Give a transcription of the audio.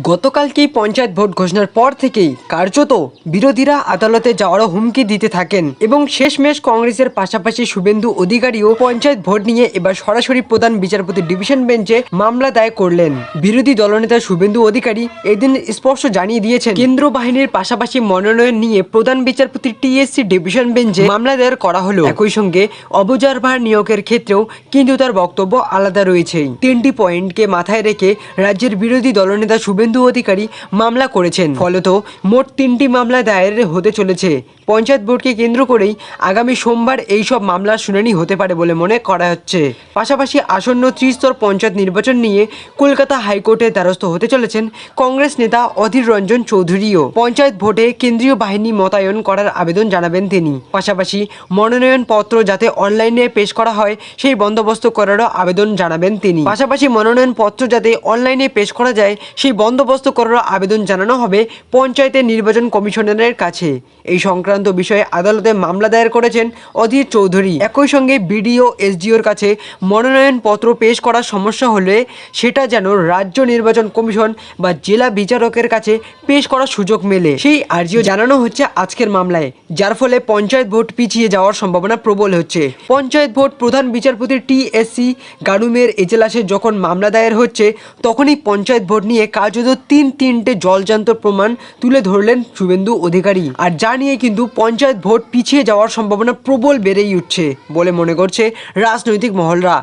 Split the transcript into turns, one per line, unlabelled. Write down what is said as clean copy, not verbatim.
গতকালকেই পঞ্চায়েত ভোট ঘোষণার পর থেকেই কার্যত বিরোধীরা আদালতে যাওয়ারও হুমকি দিতে থাকেন এবং শেষমেশ কংগ্রেসের পাশাপাশি শুভেন্দু অধিকারীও পঞ্চায়েত ভোট নিয়ে এবার সরাসরি প্রধান বিচারপতি ডিভিশন বেঞ্চে মামলা দায়ের করলেন। বিরোধী দলনেতা শুভেন্দু অধিকারী এদিন স্পষ্ট জানিয়ে দিয়েছেন, কেন্দ্র বাহিনীর পাশাপাশি মনোনয়ন নিয়ে প্রধান বিচারপতি টিএসসি ডিভিশন বেঞ্চে মামলা দায়ের করা হলো। একই সঙ্গে অবজারভার নিয়োগের ক্ষেত্রেও কিন্তু তার বক্তব্য আলাদা রয়েছে। 3টি পয়েন্টকে মাথায় রেখে রাজ্যের বিরোধী দলনেতা শুভেন্দু অধিকারী মামলা করেছেন। ফলত মোট 3টি মামলা দায়ের হতে চলেছে। পঞ্চায়েত ভোটকে কেন্দ্র করেই আগামী সোমবার এইসব মামলার শুনানি হতে পারে বলে মনে করা হচ্ছে। পাশাপাশি আসন্ন ত্রিস্তর পঞ্চায়েত নির্বাচন নিয়ে কলকাতা হাইকোর্টের দ্বারস্থ হতে চলেছেন কংগ্রেস নেতা অধীর রঞ্জন চৌধুরীও। পঞ্চায়েত ভোটে কেন্দ্রীয় বাহিনী মোতায়েন করার আবেদন জানাবেন তিনি। পাশাপাশি মনোনয়ন পত্র যাতে অনলাইনে পেশ করা হয় সেই বন্দোবস্ত করারও আবেদন জানাবেন তিনি। পাশাপাশি মনোনয়ন পত্র যাতে অনলাইনে পেশ করা যায় সেই বন্দোবস্ত করারও আবেদন জানানো হবে পঞ্চায়েতের নির্বাচন কমিশনারের কাছে। এই সংক্রান্ত বিষয়ে আদালতে মামলা দায়ের করেছেন অধীর চৌধুরী। একই সঙ্গে বিডিও এসডিওর কাছে মনোনয়ন পত্র পেশ করার সমস্যা হলে সেটা যেন রাজ্য নির্বাচন কমিশন বা জেলা বিচারকের কাছে পেশ করার সুযোগ মেলে, সেই আর্জিও জানানো হচ্ছে আজকের মামলায়, যার ফলে পঞ্চায়েত ভোট পিছিয়ে যাওয়ার সম্ভাবনা প্রবল হচ্ছে। পঞ্চায়েত ভোট প্রধান বিচারপতি টিএসসি গাড়ুমের এজলাসে যখন মামলা দায়ের হচ্ছে তখনই পঞ্চায়েত ভোট নিয়ে কার্যত তিনটে জলজান্ত প্রমাণ তুলে ধরলেন শুভেন্দু অধিকারী। আর যা নিয়ে কিন্তু পঞ্চায়েত ভোট পিছিয়ে যাওয়ার সম্ভাবনা প্রবল বেড়েই উঠছে বলে মনে করছে রাজনৈতিক মহলরা।